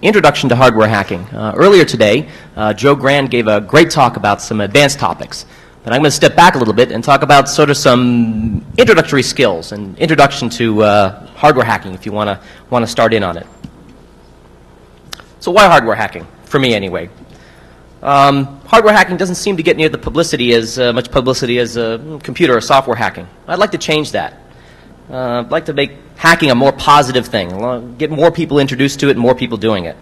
Introduction to Hardware Hacking. Earlier today, Joe Grand gave a great talk about some advanced topics. But I'm going to step back a little bit and talk about sort of some introductory skills and introduction to hardware hacking if you want to start in on it. So why hardware hacking? For me anyway. Hardware hacking doesn't seem to get near the publicity as much publicity as computer or software hacking. I'd like to change that. I'd like to make hacking a more positive thing, get more people introduced to it and more people doing it.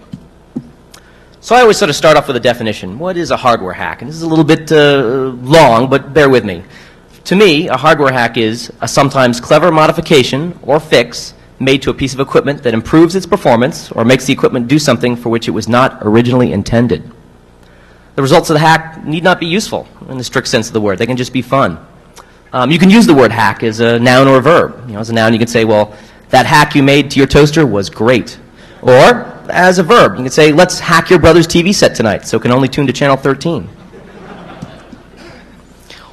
So I always sort of start off with a definition. What is a hardware hack? And this is a little bit long, but bear with me. To me, a hardware hack is a sometimes clever modification or fix made to a piece of equipment that improves its performance or makes the equipment do something for which it was not originally intended. The results of the hack need not be useful in the strict sense of the word. They can just be fun. You can use the word hack as a noun or a verb. As a noun, you can say, well, that hack you made to your toaster was great. Or, as a verb, you can say, let's hack your brother's TV set tonight so it can only tune to channel 13.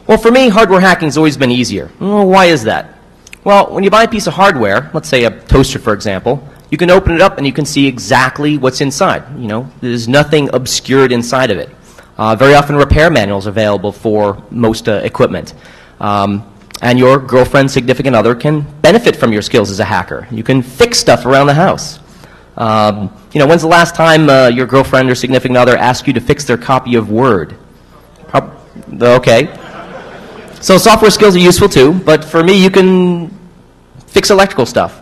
Well, for me, hardware hacking has always been easier. Well, why is that? Well, when you buy a piece of hardware, let's say a toaster, for example, you can open it up and you can see exactly what's inside. There's nothing obscured inside of it. Very often repair manuals are available for most equipment. And your girlfriend, significant other can benefit from your skills as a hacker. You can fix stuff around the house. When's the last time your girlfriend or significant other asked you to fix their copy of Word? Okay. So software skills are useful too, but for me you can fix electrical stuff.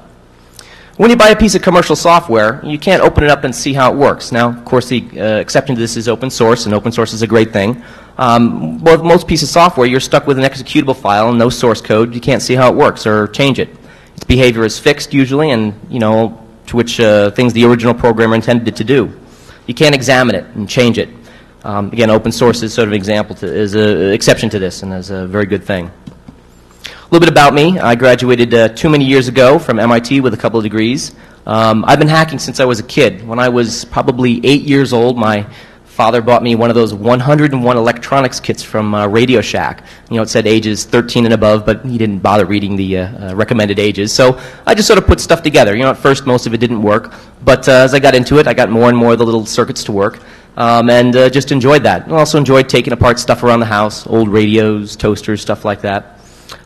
When you buy a piece of commercial software, you can't open it up and see how it works. Now, of course, the exception to this is open source, and open source is a great thing. With most pieces of software, you're stuck with an executable file and no source code. You can't see how it works or change it. Its behavior is fixed usually, and to which things the original programmer intended it to do. You can't examine it and change it. Again, open source is sort of an example is an exception to this, and is a very good thing. A little bit about me. I graduated too many years ago from MIT with a couple of degrees. I've been hacking since I was a kid. When I was probably 8 years old, my father bought me one of those 101 electronics kits from Radio Shack. It said ages 13 and above, but he didn't bother reading the recommended ages. So I just sort of put stuff together. At first most of it didn't work, but as I got into it, I got more and more of the little circuits to work, and just enjoyed that. I also enjoyed taking apart stuff around the house, old radios, toasters, stuff like that.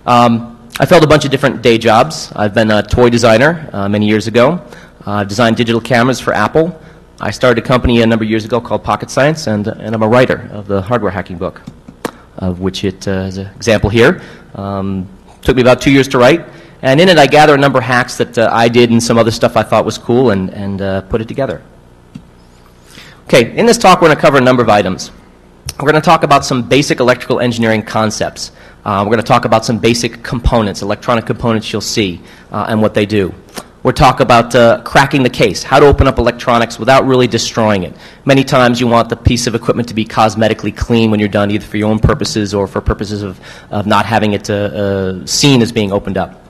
I've held a bunch of different day jobs. I've been a toy designer many years ago. I've designed digital cameras for Apple. I started a company a number of years ago called Pocket Science, and I'm a writer of the hardware hacking book, of which it is an example here. Took me about 2 years to write, and in it I gather a number of hacks that I did and some other stuff I thought was cool and put it together. Okay, in this talk we're going to cover a number of items. We're going to talk about some basic electrical engineering concepts. We're going to talk about some basic components, electronic components you'll see, and what they do. We'll talk about cracking the case, how to open up electronics without really destroying it. Many times you want the piece of equipment to be cosmetically clean when you're done, either for your own purposes or for purposes of not having it seen as being opened up.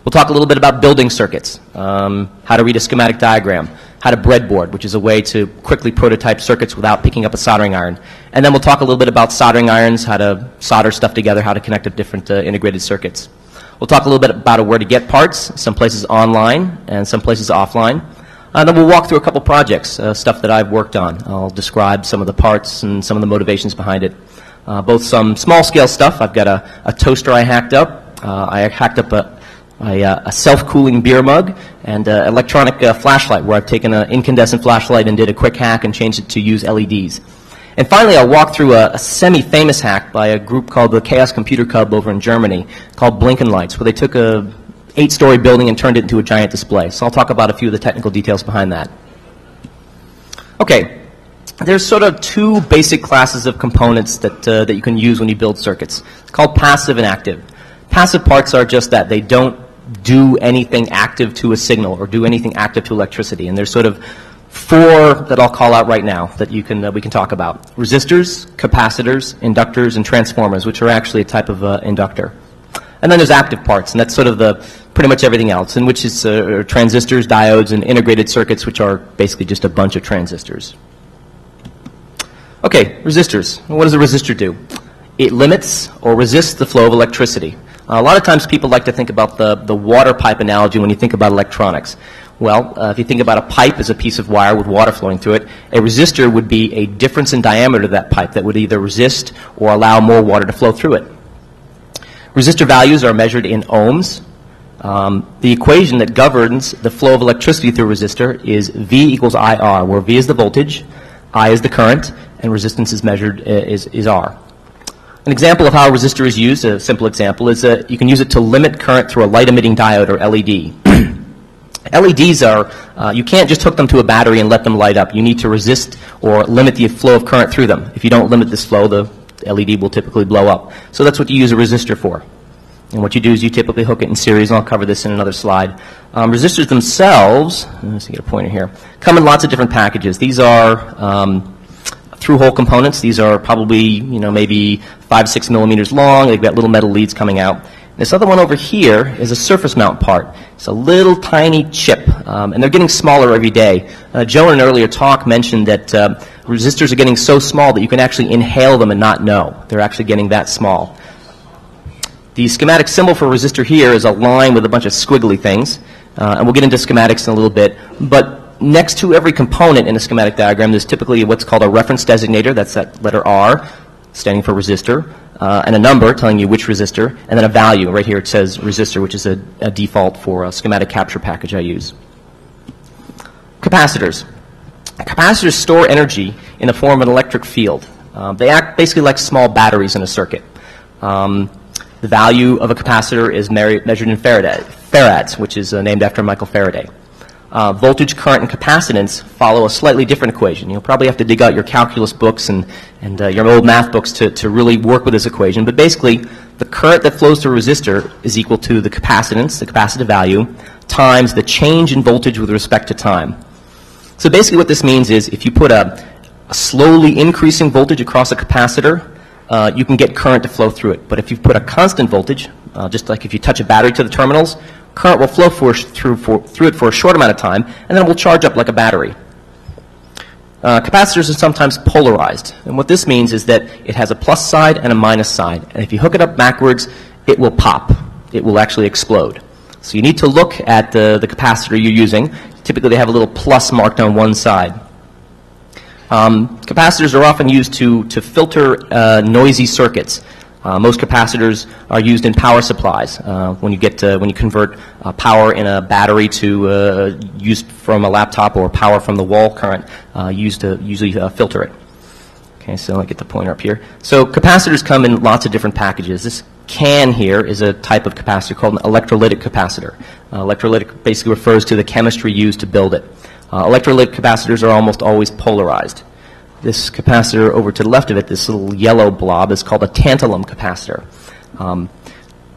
We'll talk a little bit about building circuits, how to read a schematic diagram, how to breadboard, which is a way to quickly prototype circuits without picking up a soldering iron. And then we'll talk a little bit about soldering irons, how to solder stuff together, how to connect up different integrated circuits. We'll talk a little bit about where to get parts, some places online and some places offline. And then we'll walk through a couple projects, stuff that I've worked on. I'll describe some of the parts and some of the motivations behind it. Both some small-scale stuff. I've got a toaster I hacked up. I hacked up a self-cooling beer mug and an electronic flashlight where I've taken an incandescent flashlight and did a quick hack and changed it to use LEDs. And finally, I'll walk through a semi-famous hack by a group called the Chaos Computer Club over in Germany called Blinken Lights, where they took a 8-story building and turned it into a giant display. So I'll talk about a few of the technical details behind that. Okay, there's sort of two basic classes of components that you can use when you build circuits. It's called passive and active. Passive parts are just that. They don't do anything active to a signal or do anything active to electricity. And there's sort of four that I'll call out right now that we can talk about. Resistors, capacitors, inductors, and transformers, which are actually a type of inductor. And then there's active parts, and that's sort of pretty much everything else, in which is transistors, diodes, and integrated circuits, which are basically just a bunch of transistors. Okay, resistors. What does a resistor do? It limits or resists the flow of electricity. A lot of times people like to think about the water pipe analogy when you think about electronics. Well, if you think about a pipe as a piece of wire with water flowing through it, a resistor would be a difference in diameter of that pipe that would either resist or allow more water to flow through it. Resistor values are measured in ohms. The equation that governs the flow of electricity through a resistor is V equals IR, where V is the voltage, I is the current, and resistance is measured is R. An example of how a resistor is used, a simple example, is you can use it to limit current through a light-emitting diode, or LED. LEDs are, you can't just hook them to a battery and let them light up. You need to resist or limit the flow of current through them. If you don't limit this flow, the LED will typically blow up. So that's what you use a resistor for. And what you do is you typically hook it in series, and I'll cover this in another slide. Resistors themselves, let's get a pointer here, come in lots of different packages. These are through-hole components. These are probably, maybe 5-6 millimeters long. They've got little metal leads coming out. This other one over here is a surface mount part. It's a little tiny chip, and they're getting smaller every day. Joe in an earlier talk mentioned that resistors are getting so small that you can actually inhale them and not know. They're actually getting that small. The schematic symbol for a resistor here is a line with a bunch of squiggly things, and we'll get into schematics in a little bit. But next to every component in a schematic diagram, there's typically what's called a reference designator. That's that letter R, standing for resistor, and a number telling you which resistor, and then a value. Right here it says resistor, which is a default for a schematic capture package I use. Capacitors. Capacitors store energy in the form of an electric field. They act basically like small batteries in a circuit. The value of a capacitor is measured in farads, which is named after Michael Faraday. Voltage, current, and capacitance follow a slightly different equation. You'll probably have to dig out your calculus books and your old math books to really work with this equation. But basically, the current that flows through a resistor is equal to the capacitance, the capacitive value, times the change in voltage with respect to time. So basically what this means is if you put a slowly increasing voltage across a capacitor, you can get current to flow through it. But if you put a constant voltage, just like if you touch a battery to the terminals, current will flow through it for a short amount of time, and then it will charge up like a battery. Capacitors are sometimes polarized, and what this means is that it has a plus side and a minus side, and if you hook it up backwards, it will pop. It will actually explode. So you need to look at the capacitor you're using. Typically they have a little plus marked on one side. Capacitors are often used to filter noisy circuits. Most capacitors are used in power supplies. When you convert power in a battery to use from a laptop or power from the wall current, used to usually filter it. Okay, so I'll get the pointer up here. So capacitors come in lots of different packages. This can here is a type of capacitor called an electrolytic capacitor. Electrolytic basically refers to the chemistry used to build it. Electrolytic capacitors are almost always polarized. This capacitor over to the left of it, this little yellow blob, is called a tantalum capacitor.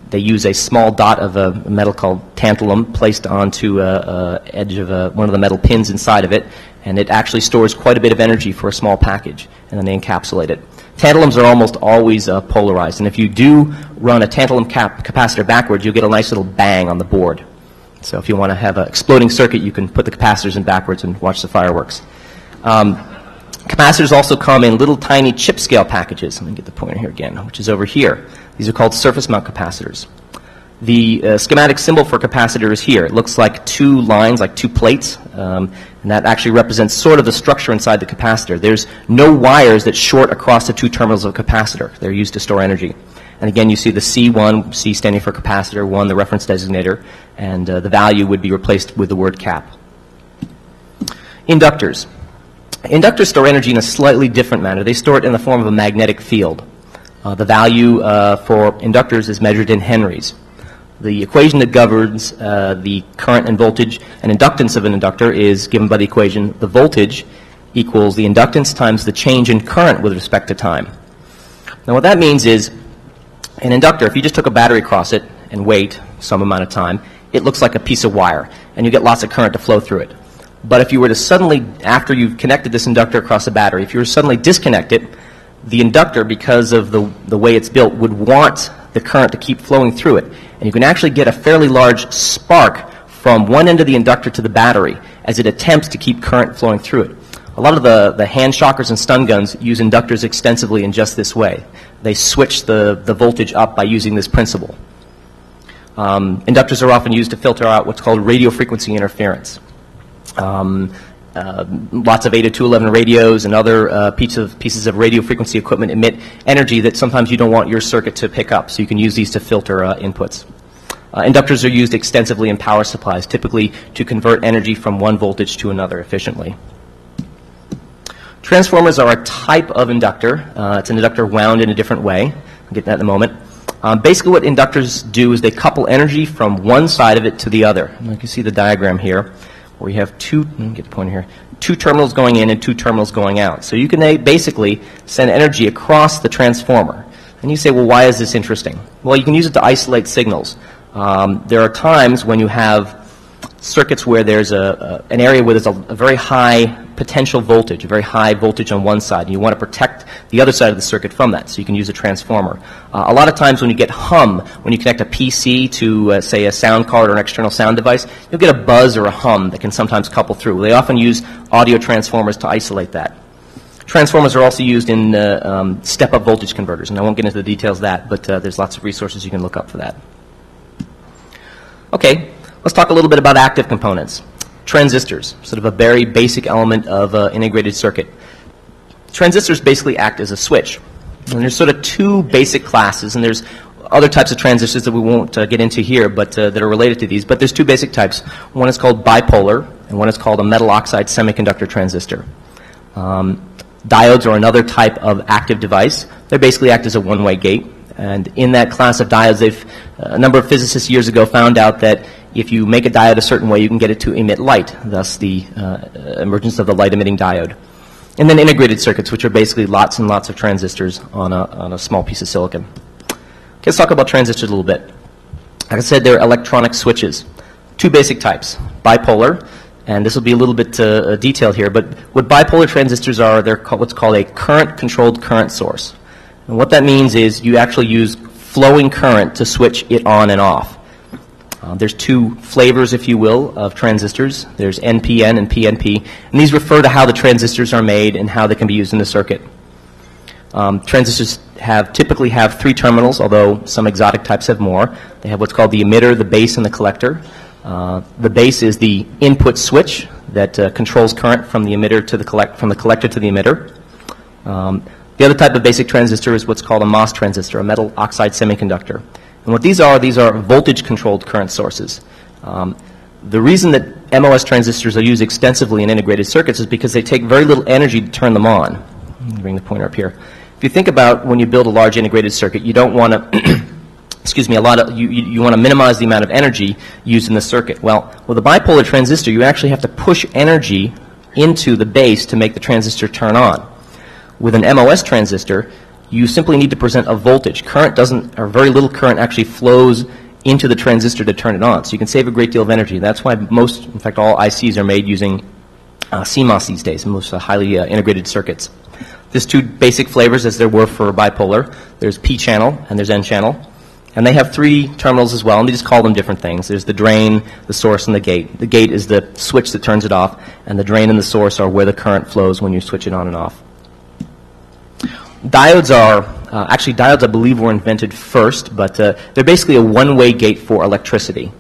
They use a small dot of a metal called tantalum placed onto an edge of one of the metal pins inside of it, and it actually stores quite a bit of energy for a small package, and then they encapsulate it. Tantalums are almost always polarized, and if you do run a tantalum capacitor backwards, you'll get a nice little bang on the board. So if you want to have an exploding circuit, you can put the capacitors in backwards and watch the fireworks. Capacitors also come in little tiny chip scale packages. Let me get the pointer here again, which is over here. These are called surface mount capacitors. The schematic symbol for capacitor is here. It looks like two lines, like two plates, and that actually represents sort of the structure inside the capacitor. There's no wires that short across the two terminals of a capacitor. They're used to store energy. And again, you see the C1, C standing for capacitor, 1 the reference designator, and the value would be replaced with the word cap. Inductors. Inductors store energy in a slightly different manner. They store it in the form of a magnetic field. The value for inductors is measured in henries. The equation that governs the current and voltage and inductance of an inductor is given by the equation the voltage equals the inductance times the change in current with respect to time. Now what that means is an inductor, if you just took a battery across it and wait some amount of time, it looks like a piece of wire, and you get lots of current to flow through it. But if you were to suddenly, after you've connected this inductor across the battery, if you were to suddenly disconnect it, the inductor, because of the way it's built, would want the current to keep flowing through it. And you can actually get a fairly large spark from one end of the inductor to the battery as it attempts to keep current flowing through it. A lot of the hand shockers and stun guns use inductors extensively in just this way. They switch the voltage up by using this principle. Inductors are often used to filter out what's called radio frequency interference. Lots of 802.11 radios and other pieces of radio frequency equipment emit energy that sometimes you don't want your circuit to pick up, so you can use these to filter inputs. Inductors are used extensively in power supplies, typically to convert energy from one voltage to another efficiently. Transformers are a type of inductor. It's an inductor wound in a different way. I'll get that in a moment. Basically what inductors do is they couple energy from one side of it to the other. And you can see the diagram here where we have two terminals going in and two terminals going out. So you can basically send energy across the transformer. And you say, well, why is this interesting? Well, you can use it to isolate signals. There are times when you have circuits where there's an area where there's a very high potential voltage, a very high voltage on one side, and you want to protect the other side of the circuit from that, so you can use a transformer. A lot of times when you get hum, when you connect a PC to, say, a sound card or an external sound device, you'll get a buzz or a hum that can sometimes couple through. They often use audio transformers to isolate that. Transformers are also used in step-up voltage converters, and I won't get into the details of that, but there's lots of resources you can look up for that. Okay, let's talk a little bit about active components. Transistors, sort of a very basic element of an integrated circuit. Transistors basically act as a switch. And there's sort of two basic classes, and there's other types of transistors that we won't get into here, but that are related to these. But there's two basic types. One is called bipolar, and one is called a metal oxide semiconductor transistor. Diodes are another type of active device. They basically act as a one-way gate. And in that class of diodes, a number of physicists years ago found out that if you make a diode a certain way, you can get it to emit light, thus the emergence of the light-emitting diode. And then integrated circuits, which are basically lots and lots of transistors on a small piece of silicon. Okay, let's talk about transistors a little bit. Like I said, they're electronic switches. Two basic types, bipolar, and this will be a little bit detailed here, but what bipolar transistors are, they're what's called a current-controlled current source. And what that means is you actually use flowing current to switch it on and off. There's two flavors, if you will, of transistors. There's NPN and PNP, and these refer to how the transistors are made and how they can be used in the circuit. Transistors typically have three terminals, although some exotic types have more. They have what's called the emitter, the base, and the collector. The base is the input switch that controls current from the emitter to from the collector to the emitter. The other type of basic transistor is what's called a MOS transistor, a metal oxide semiconductor. And what these are voltage-controlled current sources. The reason that MOS transistors are used extensively in integrated circuits is because they take very little energy to turn them on. Let me bring the pointer up here. If you think about when you build a large integrated circuit, you don't want to, excuse me, you want to minimize the amount of energy used in the circuit. Well, with a bipolar transistor, you actually have to push energy into the base to make the transistor turn on. With an MOS transistor, you simply need to present a voltage. Current doesn't, or very little current actually flows into the transistor to turn it on. So you can save a great deal of energy. That's why most, in fact, all ICs are made using CMOS these days, most highly integrated circuits. There's two basic flavors, as there were for bipolar. There's P channel and there's N channel. And they have three terminals as well, and they just call them different things. There's the drain, the source, and the gate. The gate is the switch that turns it off, and the drain and the source are where the current flows when you switch it on and off. Diodes are, actually diodes I believe were invented first, but they're basically a one-way gate for electricity.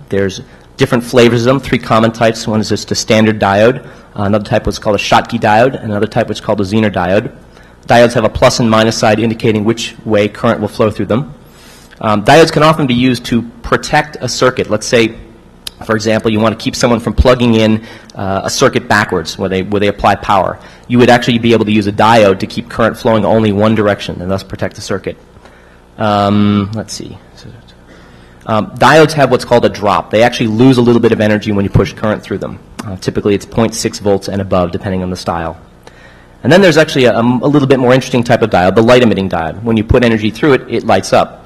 There's different flavors of them, three common types. One is just a standard diode. Another type was called a Schottky diode, and another type was called a Zener diode. Diodes have a plus and minus side indicating which way current will flow through them. Diodes can often be used to protect a circuit. Let's say, for example, you want to keep someone from plugging in a circuit backwards where they apply power. You would actually be able to use a diode to keep current flowing only one direction and thus protect the circuit. Let's see. Diodes have what's called a drop. They actually lose a little bit of energy when you push current through them. Typically it's 0.6 volts and above, depending on the style. And then there's actually a little bit more interesting type of diode, the light-emitting diode. When you put energy through it, it lights up.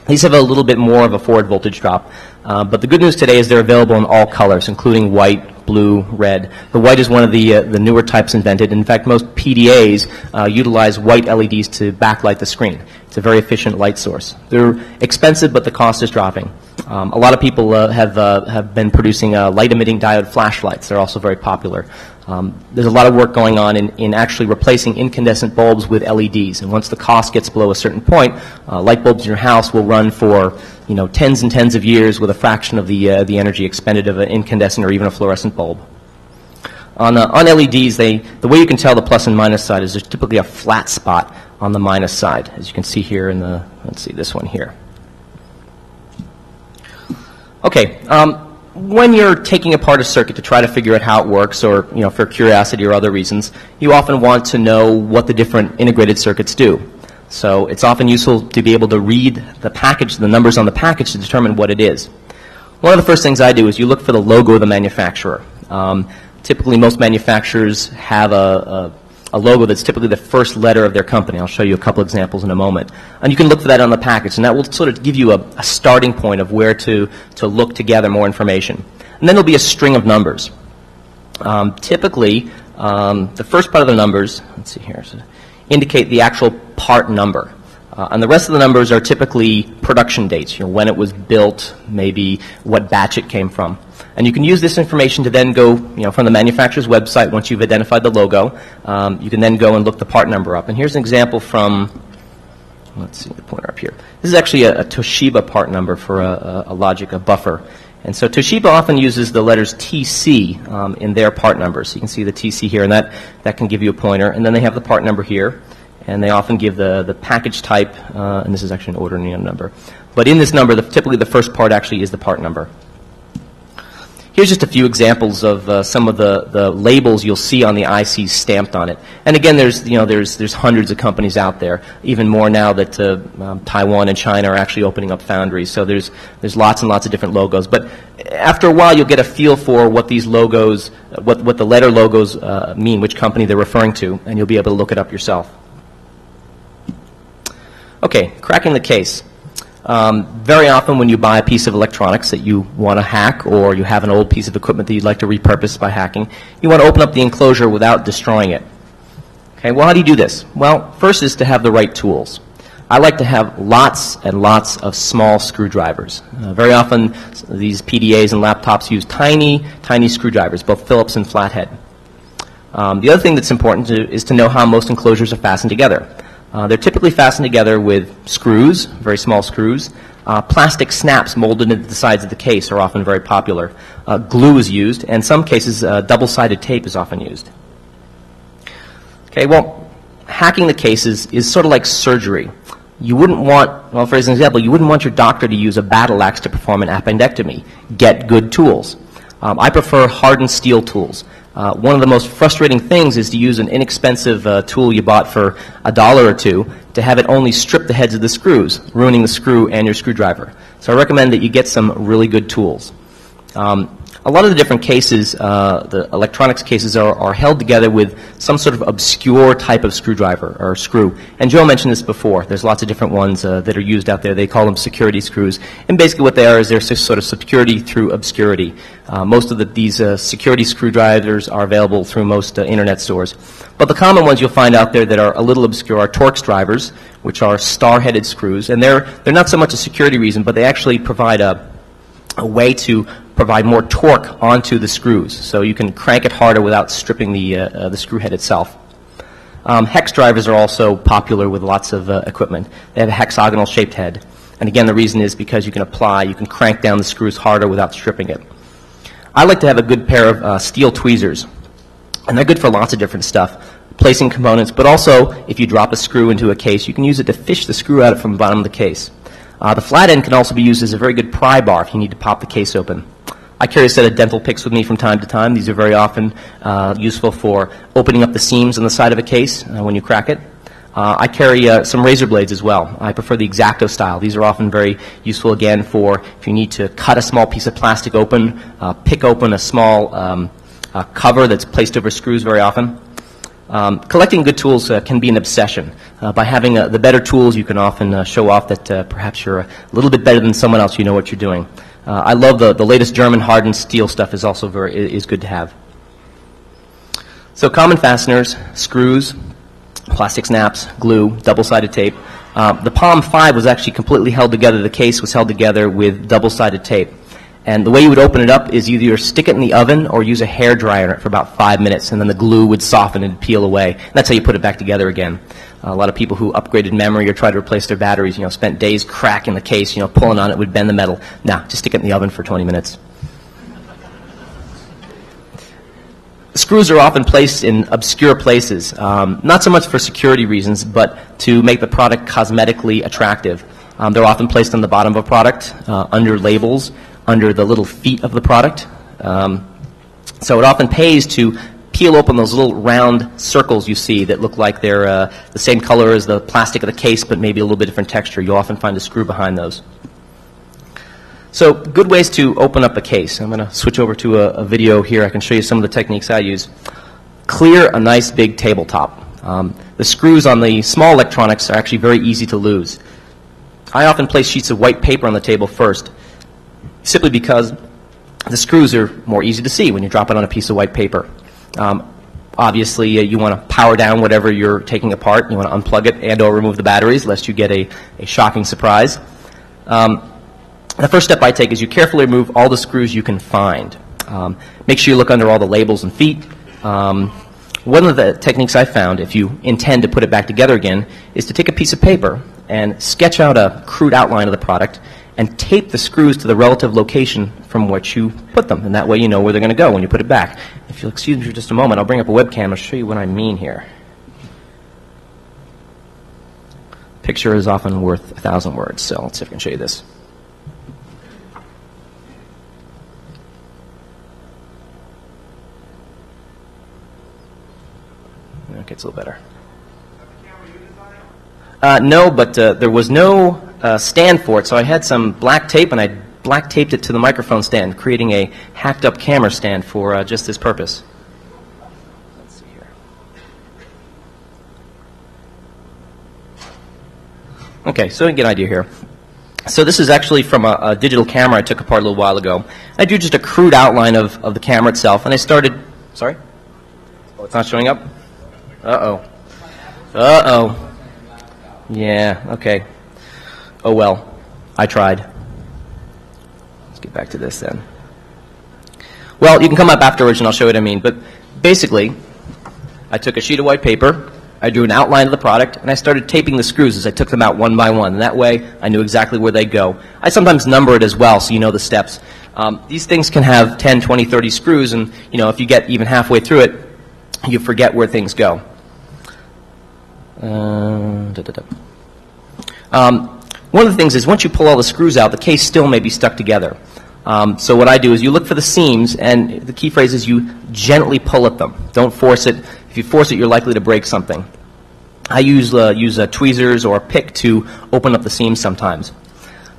These have a little bit more of a forward voltage drop. But the good news today is they're available in all colors, including white, blue, red. The white is one of the newer types invented. In fact, most PDAs utilize white LEDs to backlight the screen. It's a very efficient light source. They're expensive, but the cost is dropping. A lot of people have been producing light-emitting diode flashlights. They're also very popular. There's a lot of work going on in actually replacing incandescent bulbs with LEDs. And once the cost gets below a certain point, light bulbs in your house will run for tens and tens of years with a fraction of the energy expended of an incandescent or even a fluorescent bulb. On LEDs, the way you can tell the plus and minus side is there's typically a flat spot on the minus side, as you can see here in the, let's see, this one here. Okay. When you're taking apart a circuit to try to figure out how it works, or for curiosity or other reasons, you often want to know what the different integrated circuits do. So it's often useful to be able to read the package, the numbers on the package, to determine what it is. One of the first things I do is you look for the logo of the manufacturer. Typically, most manufacturers have a logo that's typically the first letter of their company. I'll show you a couple examples in a moment. And you can look for that on the package, and that will sort of give you a starting point of where to look to gather more information. And then there'll be a string of numbers. Typically, the first part of the numbers, let's see here, indicate the actual part number. And the rest of the numbers are typically production dates, when it was built, maybe what batch it came from. And you can use this information to then go, from the manufacturer's website, once you've identified the logo, you can then go and look the part number up. And here's an example from, let's see, the pointer up here. This is actually a Toshiba part number for a logic, a buffer. And so Toshiba often uses the letters TC in their part numbers. So you can see the TC here, and that can give you a pointer. And then they have the part number here. And they often give the package type, and this is actually an order number. But in this number, typically the first part actually is the part number. Here's just a few examples of some of the labels you'll see on the ICs stamped on it. And again, there's hundreds of companies out there, even more now that Taiwan and China are actually opening up foundries. So there's lots and lots of different logos. But after a while, you'll get a feel for what these logos, what the letter logos mean, which company they're referring to, and you'll be able to look it up yourself. Okay, cracking the case. Very often when you buy a piece of electronics that you want to hack, or you have an old piece of equipment that you'd like to repurpose by hacking, you want to open up the enclosure without destroying it. Okay, well, how do you do this? Well, first is to have the right tools. I like to have lots and lots of small screwdrivers. Very often these PDAs and laptops use tiny, tiny screwdrivers, both Phillips and flathead. The other thing that's important is to know how most enclosures are fastened together. They're typically fastened together with screws, very small screws. Plastic snaps molded into the sides of the case are often very popular. Glue is used, and in some cases double-sided tape is often used. Okay, well, hacking the cases is sort of like surgery. You wouldn't want, well, for example, you wouldn't want your doctor to use a battle axe to perform an appendectomy. Get good tools. I prefer hardened steel tools. One of the most frustrating things is to use an inexpensive tool you bought for $1 or $2 to have it only strip the heads of the screws, ruining the screw and your screwdriver. So I recommend that you get some really good tools. A lot of the different cases, the electronics cases, are held together with some sort of obscure type of screwdriver or screw. And Joe mentioned this before. There's lots of different ones that are used out there. They call them security screws. And basically what they are is they're sort of security through obscurity. Most of these security screwdrivers are available through most internet stores. But the common ones you'll find out there that are a little obscure are Torx drivers, which are star-headed screws. And they're not so much a security reason, but they actually provide a way to provide more torque onto the screws, so you can crank it harder without stripping the screw head itself. Hex drivers are also popular with lots of equipment. They have a hexagonal shaped head, and again the reason is because you can crank down the screws harder without stripping it. I like to have a good pair of steel tweezers, and they're good for lots of different stuff, placing components, but also if you drop a screw into a case, you can use it to fish the screw out from the bottom of the case. The flat end can also be used as a very good pry bar if you need to pop the case open. I carry a set of dental picks with me from time to time. These are very often useful for opening up the seams on the side of a case when you crack it. I carry some razor blades as well. I prefer the X-Acto style. These are often very useful, again, for if you need to cut a small piece of plastic open, pick open a small cover that's placed over screws very often. Collecting good tools can be an obsession. By having the better tools, you can often show off that perhaps you're a little bit better than someone else. You know what you're doing. I love the latest German hardened steel stuff is also is good to have. So common fasteners, screws, plastic snaps, glue, double-sided tape. The Palm 5 was actually completely held together. The case was held together with double-sided tape. And the way you would open it up is either stick it in the oven or use a hair dryer on it for about 5 minutes, and then the glue would soften and peel away. And that's how you put it back together again. A lot of people who upgraded memory or tried to replace their batteries, spent days cracking the case, pulling on it would bend the metal. Nah, just stick it in the oven for 20 minutes. Screws are often placed in obscure places, not so much for security reasons, but to make the product cosmetically attractive. They're often placed on the bottom of a product, under labels, under the little feet of the product. So it often pays to peel open those little round circles you see that look like they're the same color as the plastic of the case, but maybe a little bit different texture. You'll often find a screw behind those. So good ways to open up a case. I'm going to switch over to a video here. I can show you some of the techniques I use. Clear a nice big tabletop. The screws on the small electronics are actually very easy to lose. I often place sheets of white paper on the table first, simply because the screws are more easy to see when you drop it on a piece of white paper. Obviously, you want to power down whatever you're taking apart. You want to unplug it and or remove the batteries, lest you get a shocking surprise. The first step I take is you carefully remove all the screws you can find. Make sure you look under all the labels and feet. One of the techniques I found, if you intend to put it back together again, is to take a piece of paper and sketch out a crude outline of the product and tape the screws to the relative location from which you put them. And that way you know where they're going to go when you put it back. If you'll excuse me for just a moment, I'll bring up a webcam and show you what I mean here. Picture is often worth 1,000 words, so let's see if I can show you this. Okay, it's a little better. No, but there was no stand for it, so I had some black tape, and I black taped it to the microphone stand, creating a hacked-up camera stand for just this purpose. Let's see here. Okay, so you get an idea here. So this is actually from a digital camera I took apart a little while ago. I drew just a crude outline of the camera itself, and I started... Sorry? Oh, it's not showing up? Uh-oh. Uh-oh. Yeah, okay. Oh well, I tried. Let's get back to this then. Well, you can come up afterwards and I'll show you what I mean, but basically, I took a sheet of white paper, I drew an outline of the product, and I started taping the screws as I took them out one by one, and that way I knew exactly where they'd go. I sometimes number it as well, so you know the steps. These things can have 10, 20, 30 screws, and if you get even halfway through it, you forget where things go. One of the things is once you pull all the screws out, the case still may be stuck together. So what I do is you look for the seams, and the key phrase is you gently pull at them. Don't force it. If you force it, you're likely to break something. I use tweezers or a pick to open up the seams sometimes.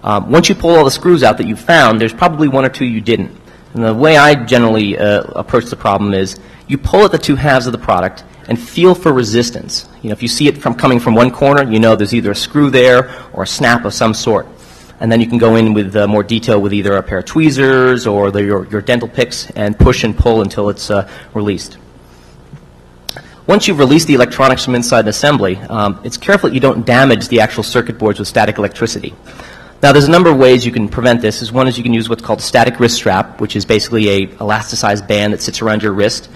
Once you pull all the screws out that you found, there's probably one or two you didn't. And the way I generally approach the problem is you pull at the two halves of the product and feel for resistance. If you see it coming from one corner, you know there's either a screw there or a snap of some sort. And then you can go in with more detail with either a pair of tweezers or your dental picks and push and pull until it's released. Once you've released the electronics from inside an assembly, it's careful that you don't damage the actual circuit boards with static electricity. Now, there's a number of ways you can prevent this. One is you can use what's called a static wrist strap, which is basically a elasticized band that sits around your wrist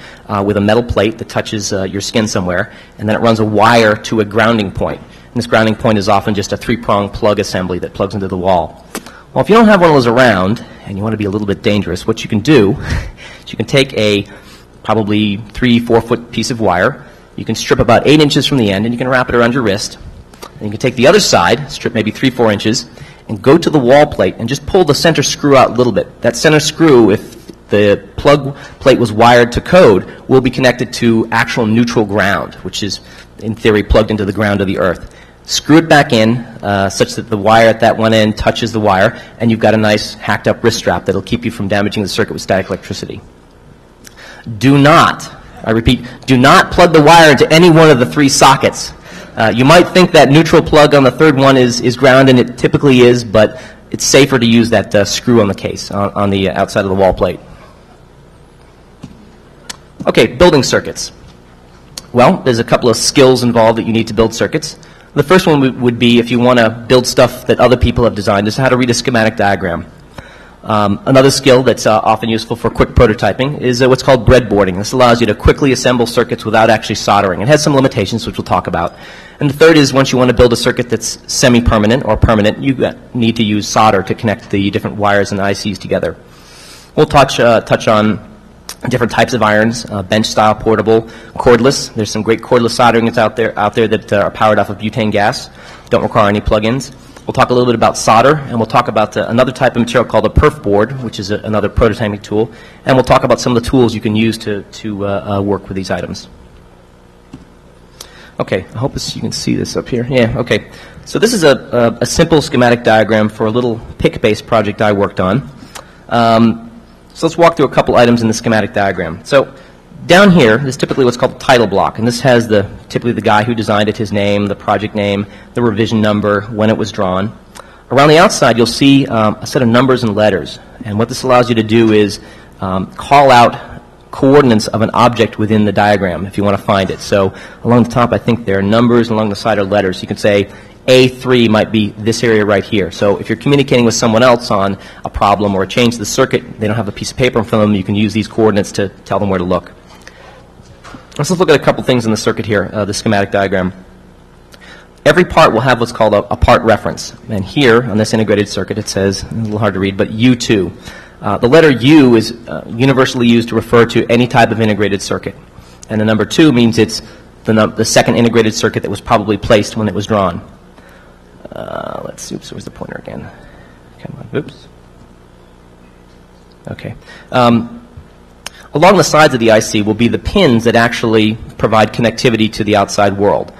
with a metal plate that touches your skin somewhere, and then it runs a wire to a grounding point. And this grounding point is often just a three-prong plug assembly that plugs into the wall. Well, if you don't have one of those around, and you want to be a little bit dangerous, what you can do is you can take a probably 3-4 foot piece of wire, you can strip about 8 inches from the end, and you can wrap it around your wrist. And you can take the other side, strip maybe 3-4 inches, and go to the wall plate and just pull the center screw out a little bit. That center screw, if the plug plate was wired to code, will be connected to actual neutral ground, which is, in theory, plugged into the ground of the earth. Screw it back in such that the wire at that one end touches the wire, and you've got a nice hacked-up wrist strap that will keep you from damaging the circuit with static electricity. Do not, I repeat, do not plug the wire into any one of the 3 sockets. You might think that neutral plug on the third one is ground, and it typically is, but it's safer to use that screw on the case, on the outside of the wall plate. Okay, building circuits. Well, there's a couple of skills involved that you need to build circuits. The first one would be, if you want to build stuff that other people have designed, is how to read a schematic diagram. Another skill that's often useful for quick prototyping is what's called breadboarding. This allows you to quickly assemble circuits without actually soldering. It has some limitations, which we'll talk about. And the third is once you want to build a circuit that's semi-permanent or permanent, you need to use solder to connect the different wires and ICs together. We'll touch on different types of irons, bench-style, portable, cordless. There's some great cordless soldering that's out there that are powered off of butane gas, don't require any plug-ins. We'll talk a little bit about solder, and we'll talk about another type of material called a perf board, which is another prototyping tool, and we'll talk about some of the tools you can use to work with these items. Okay, I hope you can see this up here. Yeah, okay. So this is a simple schematic diagram for a little PIC-based project I worked on. So let's walk through a couple items in the schematic diagram. So down here is typically what's called the title block, and this has typically the guy who designed it, his name, the project name, the revision number, when it was drawn. Around the outside, you'll see a set of numbers and letters, and what this allows you to do is call out coordinates of an object within the diagram if you want to find it. So along the top, I think there are numbers, and along the side are letters. You can say A3 might be this area right here. So if you're communicating with someone else on a problem or a change to the circuit, they don't have a piece of paper in front of them, you can use these coordinates to tell them where to look. Let's look at a couple things in the circuit here, the schematic diagram. Every part will have what's called a part reference. And here, on this integrated circuit, it says, a little hard to read, but U2. The letter U is universally used to refer to any type of integrated circuit. And the number 2 means it's the second integrated circuit that was probably placed when it was drawn. Let's see, oops, where's the pointer again? Come on, oops. Okay. Along the sides of the IC will be the pins that actually provide connectivity to the outside world.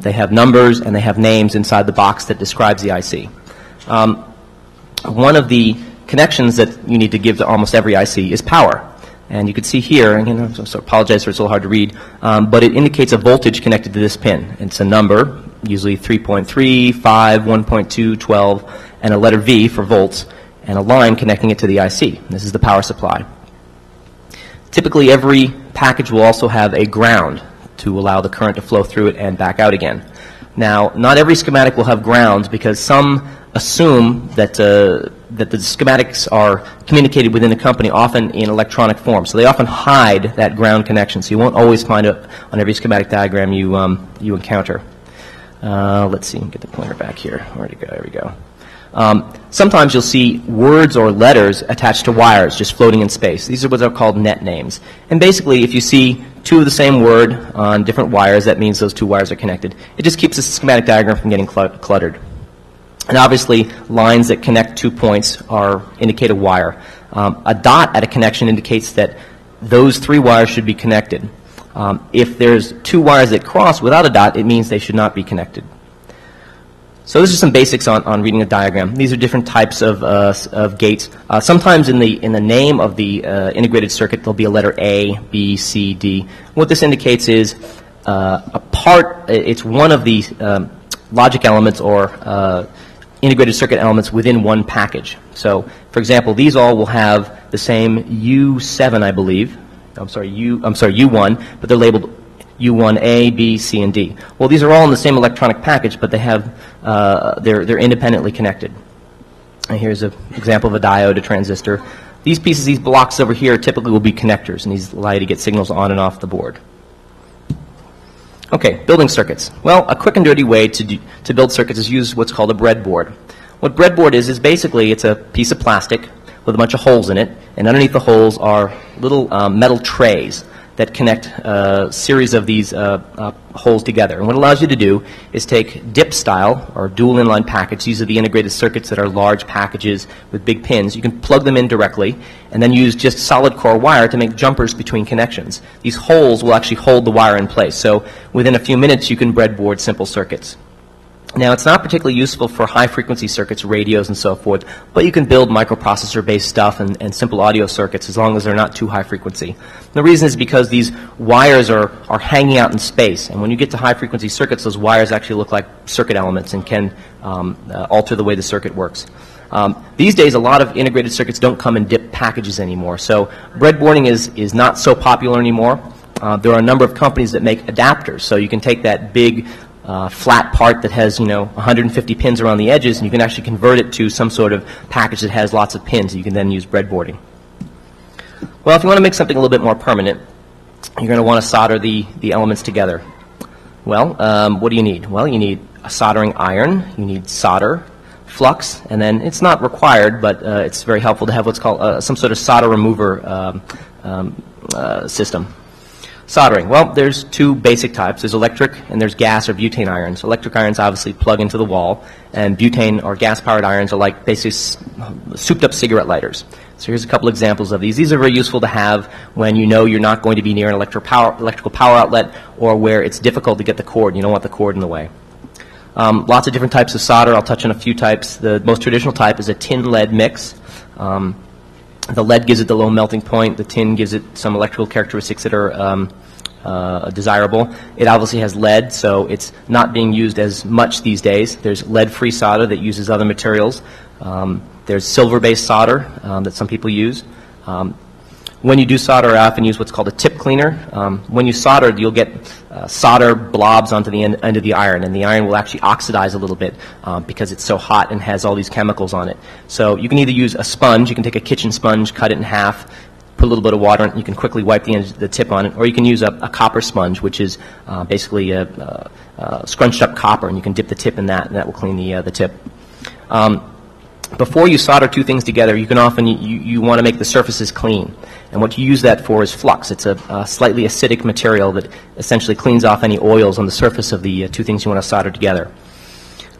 They have numbers and they have names inside the box that describes the IC. One of the connections that you need to give to almost every IC is power. And you can see here, and I apologize for it's a little hard to read, but it indicates a voltage connected to this pin. It's a number, usually 3.3, 5, 1.2, 12, and a letter V for volts, and a line connecting it to the IC. This is the power supply. Typically, every package will also have a ground to allow the current to flow through it and back out again. Now, not every schematic will have grounds because some assume that the schematics are communicated within the company, often in electronic form. So they often hide that ground connection. So you won't always find it on every schematic diagram you encounter. Let's see, get the pointer back here. Where'd it go? There we go. Sometimes you'll see words or letters attached to wires just floating in space. These are what are called net names. And basically, if you see two of the same word on different wires, that means those two wires are connected. It just keeps the schematic diagram from getting cluttered. And obviously, lines that connect 2 points indicate a wire. A dot at a connection indicates that those 3 wires should be connected. If there's 2 wires that cross without a dot, it means they should not be connected. So this is some basics on reading a diagram. These are different types of gates. Sometimes in the name of the integrated circuit, there'll be a letter A, B, C, D. What this indicates is it's one of the logic elements or integrated circuit elements within one package. So, for example, these all will have the same U7, I believe. U1, but they're labeled U1A, B, C, and D. Well, these are all in the same electronic package, but they're independently connected. And here's an example of a diode, a transistor. These pieces, these blocks over here, typically will be connectors, and these allow you to get signals on and off the board. Okay, building circuits. Well, a quick and dirty way to build circuits is use what's called a breadboard. What breadboard is basically it's a piece of plastic with a bunch of holes in it, and underneath the holes are little metal trays that connect a series of these holes together. And what it allows you to do is take dip style or dual inline package. These are the integrated circuits that are large packages with big pins. You can plug them in directly and then use just solid core wire to make jumpers between connections. These holes will actually hold the wire in place. So within a few minutes you can breadboard simple circuits. Now, it's not particularly useful for high-frequency circuits, radios, and so forth, but you can build microprocessor-based stuff and simple audio circuits as long as they're not too high-frequency. The reason is because these wires are hanging out in space, and when you get to high-frequency circuits, those wires actually look like circuit elements and can alter the way the circuit works. These days, a lot of integrated circuits don't come in dip packages anymore, so breadboarding is not so popular anymore. There are a number of companies that make adapters, so you can take that big flat part that has, 150 pins around the edges, and you can actually convert it to some sort of package that has lots of pins that you can then use breadboarding. Well, if you want to make something a little bit more permanent, you're going to want to solder the elements together. Well, what do you need? Well, you need a soldering iron, you need solder, flux, and then it's not required, but it's very helpful to have what's called some sort of solder remover system. Soldering. Well, there's two basic types. There's electric and there's gas or butane irons. Electric irons obviously plug into the wall, and butane or gas-powered irons are like basically souped-up cigarette lighters. So here's a couple examples of these. These are very useful to have when you know you're not going to be near an electrical power outlet or where it's difficult to get the cord. You don't want the cord in the way. Lots of different types of solder. I'll touch on a few types. The most traditional type is a tin-lead mix. The lead gives it the low melting point. The tin gives it some electrical characteristics that are desirable. It obviously has lead, so it's not being used as much these days. There's lead-free solder that uses other materials. There's silver-based solder that some people use. When you do solder, I often use what's called a tip cleaner. When you solder, you'll get solder blobs onto the end of the iron, and the iron will actually oxidize a little bit because it's so hot and has all these chemicals on it. So you can either use a sponge. You can take a kitchen sponge, cut it in half, put a little bit of water in it, and you can quickly wipe the tip on it. Or you can use a copper sponge, which is basically a scrunched up copper, and you can dip the tip in that, and that will clean the tip. Before you solder two things together, you can often you want to make the surfaces clean, and what you use that for is flux. It's a slightly acidic material that essentially cleans off any oils on the surface of the two things you want to solder together.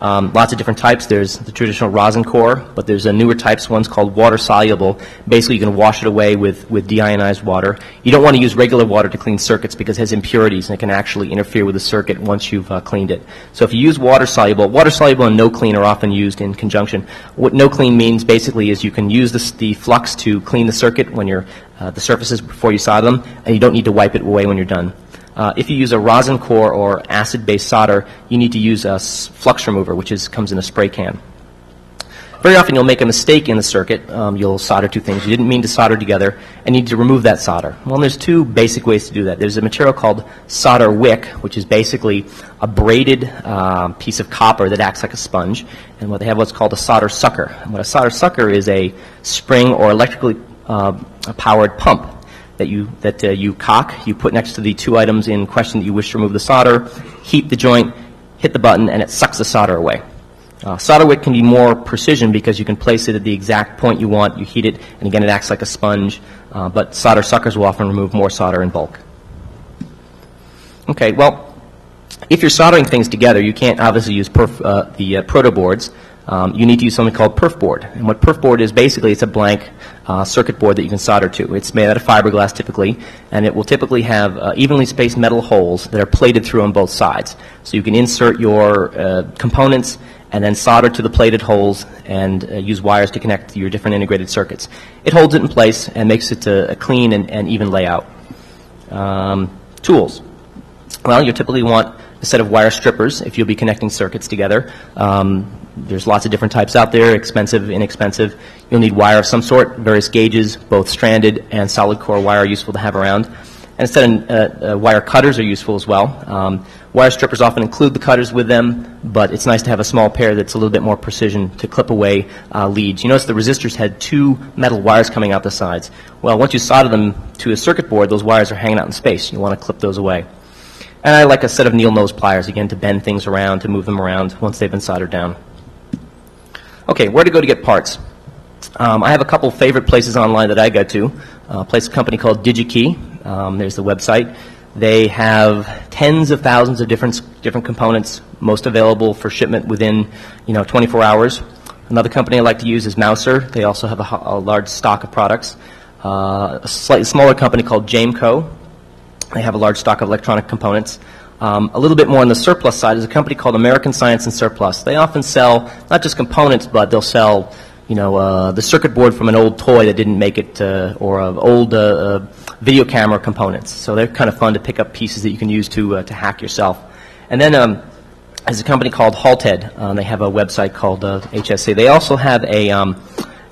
Lots of different types. There's the traditional rosin core, but there's a newer types. One's called water soluble. Basically, you can wash it away with deionized water. You don't want to use regular water to clean circuits because it has impurities and it can actually interfere with the circuit once you've cleaned it. So if you use water soluble and no clean are often used in conjunction. What no clean means basically is you can use the flux to clean the circuit when you're the surfaces before you solder them, and you don't need to wipe it away when you're done. If you use a rosin core or acid-based solder, you need to use a flux remover, which comes in a spray can. Very often you'll make a mistake in the circuit. You'll solder two things you didn't mean to solder together, and you need to remove that solder. Well, there's two basic ways to do that. There's a material called solder wick, which is basically a braided piece of copper that acts like a sponge, and they have what's called a solder sucker. And what a solder sucker is a spring or electrically powered pump that you cock, you put next to the two items in question that you wish to remove the solder, heat the joint, hit the button, and it sucks the solder away. Solder wick can be more precision because you can place it at the exact point you want, you heat it, and again it acts like a sponge, but solder suckers will often remove more solder in bulk. Okay, well, if you're soldering things together, you can't obviously use the proto boards. You need to use something called perf board. And what perf board is basically, it's a blank circuit board that you can solder to. It's made out of fiberglass typically, and it will typically have evenly spaced metal holes that are plated through on both sides. So you can insert your components and then solder to the plated holes and use wires to connect your different integrated circuits. It holds it in place and makes it a clean and even layout. Tools. Well, you typically want a set of wire strippers if you'll be connecting circuits together. There's lots of different types out there, expensive, inexpensive. You'll need wire of some sort, various gauges, both stranded and solid core wire are useful to have around. And instead, wire cutters are useful as well. Wire strippers often include the cutters with them, but it's nice to have a small pair that's a little bit more precision to clip away leads. You notice the resistors had two metal wires coming out the sides. Well, once you solder them to a circuit board, those wires are hanging out in space. You want to clip those away. And I like a set of Needle nose pliers, again, to bend things around, to move them around once they've been soldered down. Okay, where to go to get parts? I have a couple favorite places online that I go to. A company called DigiKey. There's the website. They have tens of thousands of different components, most available for shipment within 24 hours. Another company I like to use is Mouser. They also have a large stock of products. A slightly smaller company called Jameco. They have a large stock of electronic components. A little bit more on the surplus side is a company called American Science and Surplus. They often sell not just components, but they'll sell the circuit board from an old toy that didn't make it, or old video camera components. So they're kind of fun to pick up pieces that you can use to hack yourself. And then there's a company called Halted. They have a website called HSC. They also have a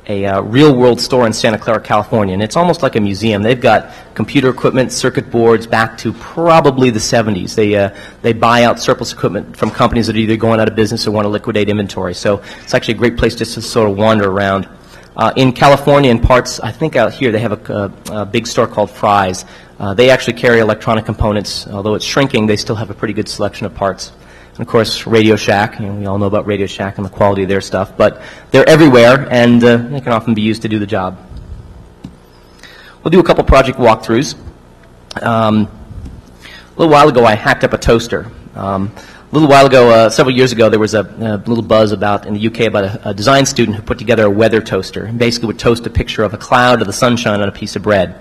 real-world store in Santa Clara, California, and it's almost like a museum. They've got computer equipment, circuit boards back to probably the 70s. They buy out surplus equipment from companies that are either going out of business or want to liquidate inventory. So it's actually a great place just to sort of wander around. In California, in parts, I think out here, they have a big store called Fry's. They actually carry electronic components. Although it's shrinking, they still have a pretty good selection of parts. And of course, Radio Shack, we all know about Radio Shack and the quality of their stuff, but they're everywhere, and they can often be used to do the job. We'll do a couple project walkthroughs. A little while ago, I hacked up a toaster. A little while ago, several years ago, there was a little buzz in the UK about a design student who put together a weather toaster, and basically would toast a picture of a cloud or the sunshine on a piece of bread.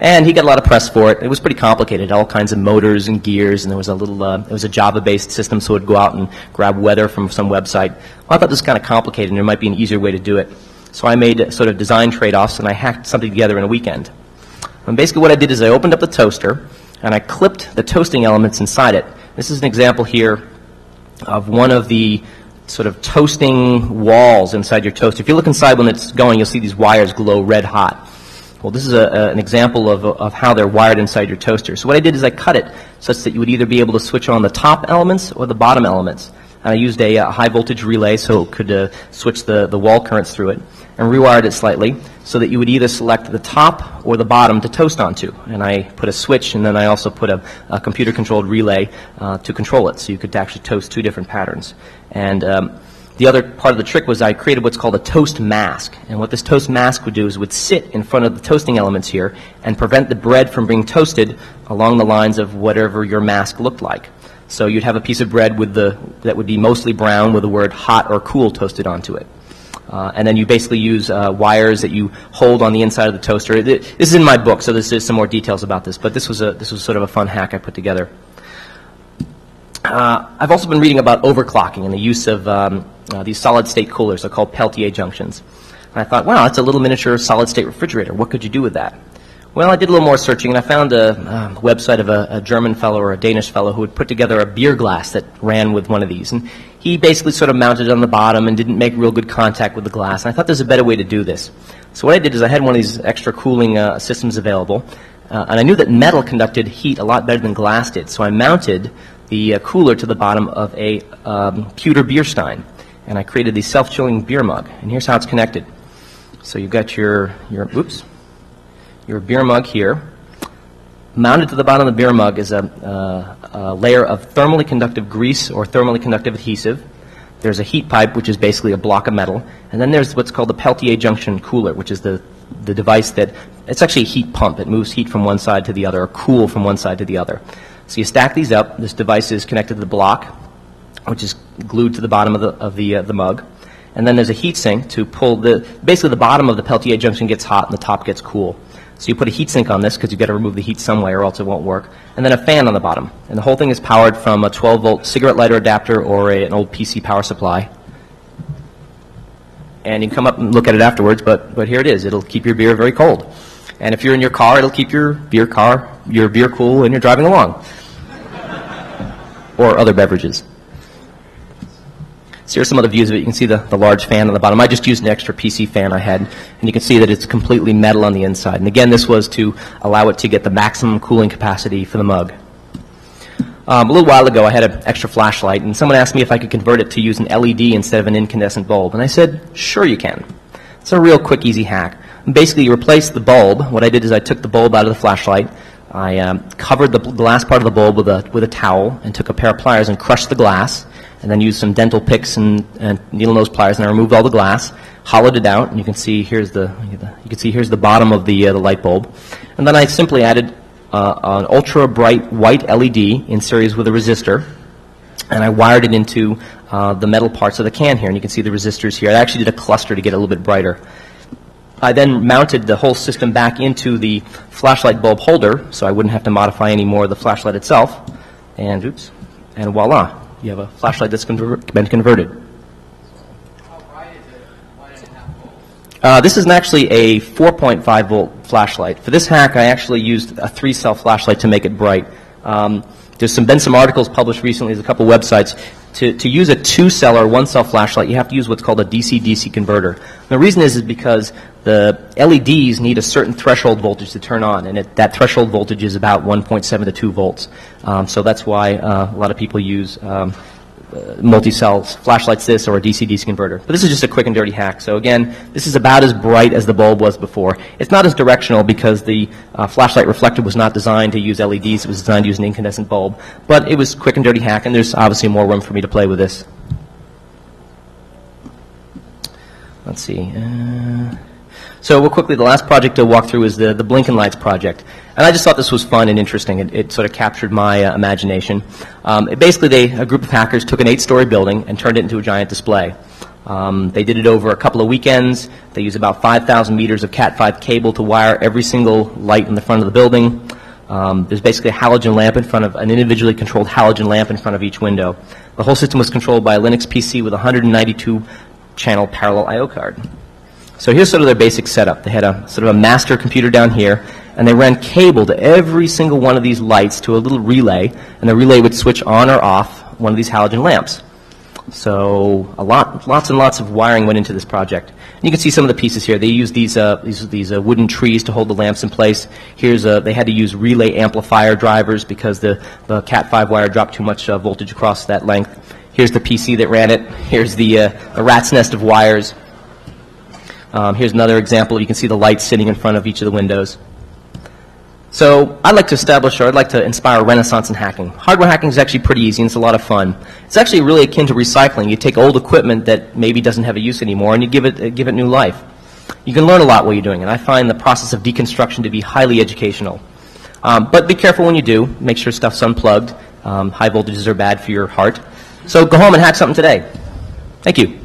And he got a lot of press for it. It was pretty complicated, all kinds of motors and gears, and there was a little, it was a Java-based system, so it would go out and grab weather from some website. Well, I thought this was kind of complicated, and there might be an easier way to do it. So I made sort of design trade-offs, and I hacked something together in a weekend. And basically what I did is I opened up the toaster, and I clipped the toasting elements inside it. This is an example here of one of the sort of toasting walls inside your toaster. If you look inside when it's going, you'll see these wires glow red hot. Well, this is an example of how they're wired inside your toaster. So what I did is I cut it such that you would either be able to switch on the top elements or the bottom elements. And I used a high voltage relay so it could switch the wall currents through it, and rewired it slightly so that you would either select the top or the bottom to toast onto. And I put a switch, and then I also put a computer-controlled relay to control it, so you could actually toast two different patterns. And the other part of the trick was I created what's called a toast mask. And what this toast mask would do is it would sit in front of the toasting elements here and prevent the bread from being toasted along the lines of whatever your mask looked like. So you'd have a piece of bread that would be mostly brown with the word hot or cool toasted onto it. And then you basically use wires that you hold on the inside of the toaster. This is in my book, so this is some more details about this, but this was sort of a fun hack I put together. I've also been reading about overclocking and the use of these solid-state coolers. They're called Peltier junctions. And I thought, wow, that's a little miniature solid-state refrigerator. What could you do with that? Well, I did a little more searching, and I found a website of a German fellow or a Danish fellow who had put together a beer glass that ran with one of these. And he basically sort of mounted it on the bottom and didn't make real good contact with the glass. And I thought there's a better way to do this. So what I did is I had one of these extra cooling systems available, and I knew that metal conducted heat a lot better than glass did. So I mounted the cooler to the bottom of a pewter beer stein, and I created the self-chilling beer mug. And here's how it's connected. So you've got your beer mug here. Mounted to the bottom of the beer mug is a layer of thermally conductive grease or thermally conductive adhesive. There's a heat pipe, which is basically a block of metal. And then there's what's called the Peltier junction cooler, which is the device that, it's actually a heat pump. It moves heat from one side to the other, or cool from one side to the other. So you stack these up. This device is connected to the block, which is glued to the bottom of the mug. And then there's a heat sink to pull basically the bottom of the Peltier junction gets hot and the top gets cool. So you put a heat sink on this because you've got to remove the heat some way or else it won't work. And then a fan on the bottom. And the whole thing is powered from a 12-volt cigarette lighter adapter or an old PC power supply. And you can come up and look at it afterwards, but here it is. It'll keep your beer very cold. And if you're in your car, it'll keep your beer cool when you're driving along. Or other beverages. So here's some other views of it. You can see the large fan on the bottom. I just used an extra PC fan I had, and you can see that it's completely metal on the inside. And again, this was to allow it to get the maximum cooling capacity for the mug. A little while ago, I had an extra flashlight, and someone asked me if I could convert it to use an LED instead of an incandescent bulb. And I said, sure you can. It's a real quick, easy hack. And basically, you replace the bulb. What I did is I took the bulb out of the flashlight. I covered the glass part of the bulb with a towel and took a pair of pliers and crushed the glass, and then used some dental picks and needle nose pliers, and I removed all the glass, hollowed it out, and you can see here's the bottom of the light bulb. And then I simply added an ultra bright white LED in series with a resistor, and I wired it into the metal parts of the can here, and you can see the resistors here. I actually did a cluster to get it a little bit brighter. I then mounted the whole system back into the flashlight bulb holder, so I wouldn't have to modify any more of the flashlight itself. And voila, you have a flashlight that's been converted. How bright is it? 1.5 volts? This is actually a 4.5 volt flashlight. For this hack, I actually used a 3-cell flashlight to make it bright. There's been some articles published recently. There's a couple websites. To use a 2-cell or 1-cell flashlight, you have to use what's called a DC-DC converter. And the reason is because the LEDs need a certain threshold voltage to turn on, and that threshold voltage is about 1.7 to 2 volts. So that's why a lot of people use multi-cell flashlights this or a DC-DC converter. But this is just a quick and dirty hack. So again, this is about as bright as the bulb was before. It's not as directional because the flashlight reflector was not designed to use LEDs. It was designed to use an incandescent bulb. But it was a quick and dirty hack, and there's obviously more room for me to play with this. Let's see. So real quickly, the last project to walk through is the Blinking Lights project. And I just thought this was fun and interesting. It sort of captured my imagination. Basically, a group of hackers took an 8-story building and turned it into a giant display. They did it over a couple of weekends. They used about 5,000 meters of Cat5 cable to wire every single light in the front of the building. There's basically a halogen lamp in front of an individually controlled halogen lamp in front of each window. The whole system was controlled by a Linux PC with a 192-channel parallel I/O card. So here's sort of their basic setup. They had a sort of a master computer down here, and they ran cable to every single one of these lights to a little relay, and the relay would switch on or off one of these halogen lamps. So lots and lots of wiring went into this project. And you can see some of the pieces here. They used these wooden trees to hold the lamps in place. They had to use relay amplifier drivers because the Cat5 wire dropped too much voltage across that length. Here's the PC that ran it. Here's the rat's nest of wires. Here's another example. You can see the lights sitting in front of each of the windows. So I'd like to inspire a renaissance in hacking. Hardware hacking is actually pretty easy and it's a lot of fun. It's actually really akin to recycling. You take old equipment that maybe doesn't have a use anymore and you give it new life. You can learn a lot while you're doing it. And I find the process of deconstruction to be highly educational. But be careful when you do. Make sure stuff's unplugged. High voltages are bad for your heart. So go home and hack something today. Thank you.